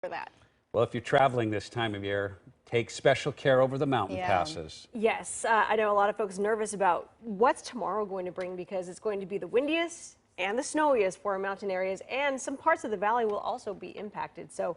for that. Well, if you're traveling this time of year, take special care over the mountain passes. Yes, I know a lot of folks nervous about what's tomorrow going to bring because it's going to be the windiest and the snowiest for our mountain areas, and some parts of the valley will also be impacted. So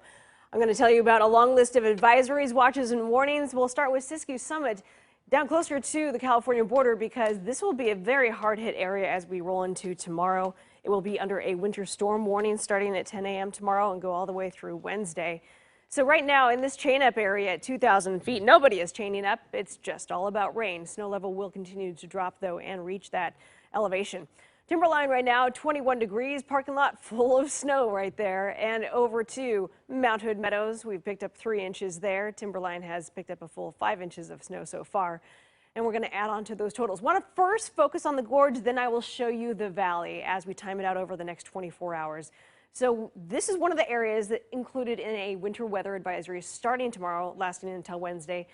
I'm going to tell you about a long list of advisories, watches, and warnings. We'll start with Siskiyou Summit down closer to the California border because this will be a very hard-hit area as we roll into tomorrow. It will be under a winter storm warning starting at 10 a.m. tomorrow and go all the way through Wednesday. So right now in this chain up area at 2,000 feet, nobody is chaining up. It's just all about rain. Snow level will continue to drop though and reach that elevation. Timberline right now 21 degrees, parking lot full of snow right there. And over to Mount Hood Meadows, we've picked up 3 inches there. Timberline has picked up a full 5 inches of snow so far. And we're going to add on to those totals. Want to first focus on the gorge, then I will show you the valley as we time it out over the next 24 hours. So this is one of the areas that included in a winter weather advisory starting tomorrow, lasting until Wednesday,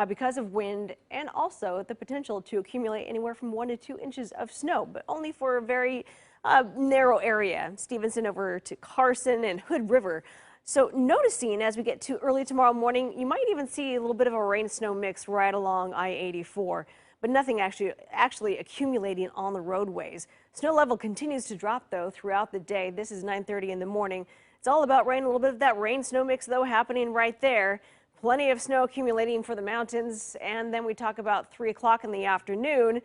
because of wind and also the potential to accumulate anywhere from 1 to 2 inches of snow, but only for a very narrow area. Stevenson over to Carson and Hood River. So noticing as we get to early tomorrow morning, you might even see a little bit of a rain-snow mix right along I-84. But nothing actually accumulating on the roadways. Snow level continues to drop, though, throughout the day. This is 9:30 in the morning. It's all about rain, a little bit of that rain-snow mix, though, happening right there. Plenty of snow accumulating for the mountains. And then we talk about 3 o'clock in the afternoon.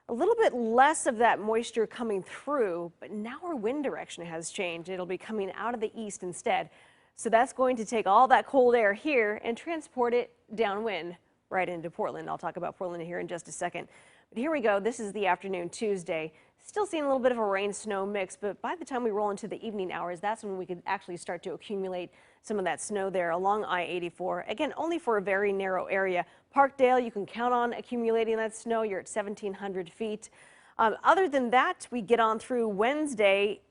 A little bit less of that moisture coming through, but now our wind direction has changed. It'll be coming out of the east instead. So that's going to take all that cold air here and transport it downwind right into Portland. I'll talk about Portland here in just a second. But here we go. This is the afternoon Tuesday. Still seeing a little bit of a rain-snow mix, but by the time we roll into the evening hours, that's when we could actually start to accumulate some of that snow there along I-84. Again, only for a very narrow area. Parkdale, you can count on accumulating that snow. You're at 1,700 feet. Other than that, we get on through Wednesday,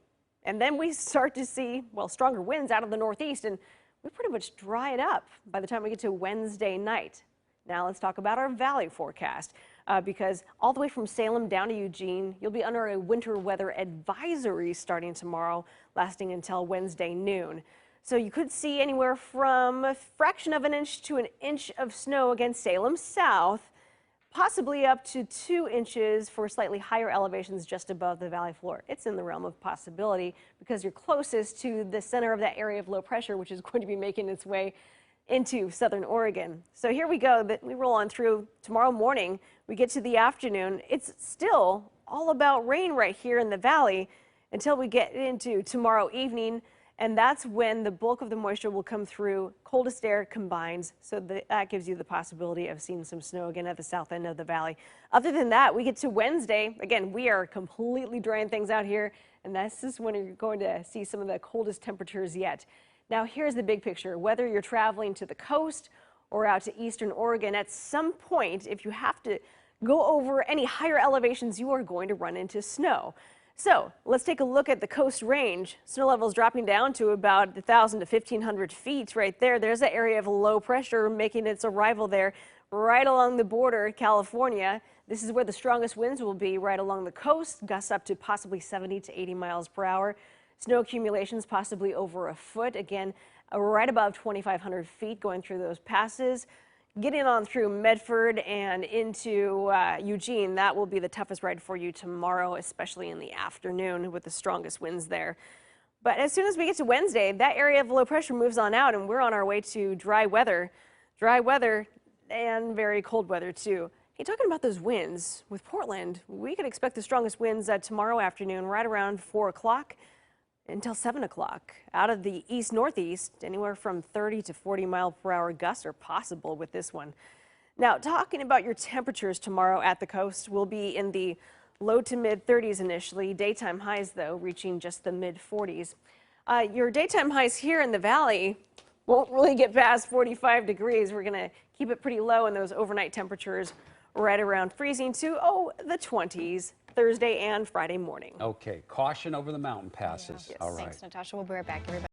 and then we start to see, well, stronger winds out of the northeast, and we pretty much dry it up by the time we get to Wednesday night. Now let's talk about our valley forecast because all the way from Salem down to Eugene, you'll be under a winter weather advisory starting tomorrow, lasting until Wednesday noon. So you could see anywhere from a fraction of an inch to an inch of snow against Salem south, possibly up to 2 inches for slightly higher elevations just above the valley floor. It's in the realm of possibility because you're closest to the center of that area of low pressure, which is going to be making its way into southern Oregon. So here we go, that we roll on through tomorrow morning. We get to the afternoon. It's still all about rain right here in the valley until we get into tomorrow evening. And that's when the bulk of the moisture will come through. Coldest air combines, so that gives you the possibility of seeing some snow again at the south end of the valley. Other than that, we get to Wednesday. Again, we are completely drying things out here, and this is when you're going to see some of the coldest temperatures yet. Now, here's the big picture. Whether you're traveling to the coast or out to eastern Oregon, at some point, if you have to go over any higher elevations, you are going to run into snow. So let's take a look at the coast range. Snow levels dropping down to about 1,000 to 1,500 feet right there. There's an area of low pressure making its arrival there right along the border, California. This is where the strongest winds will be right along the coast, gusts up to possibly 70 to 80 miles per hour. Snow accumulations possibly over a foot, again, right above 2,500 feet going through those passes. Getting on through Medford and into Eugene, that will be the toughest ride for you tomorrow, especially in the afternoon with the strongest winds there. But as soon as we get to Wednesday, that area of low pressure moves on out and we're on our way to dry weather and very cold weather too. Hey, talking about those winds with Portland, we could expect the strongest winds tomorrow afternoon right around 4 o'clock. Until 7 o'clock. Out of the east-northeast, anywhere from 30 to 40 mile per hour gusts are possible with this one. Now, talking about your temperatures tomorrow at the coast, will be in the low to mid 30s initially. Daytime highs, though, reaching just the mid 40s. Your daytime highs here in the valley won't really get past 45 degrees. We're going to keep it pretty low in those overnight temperatures right around freezing to, the 20s. Thursday and Friday morning. Okay, caution over the mountain passes. Yes. All right. Thanks, Natasha. We'll be right back, everybody.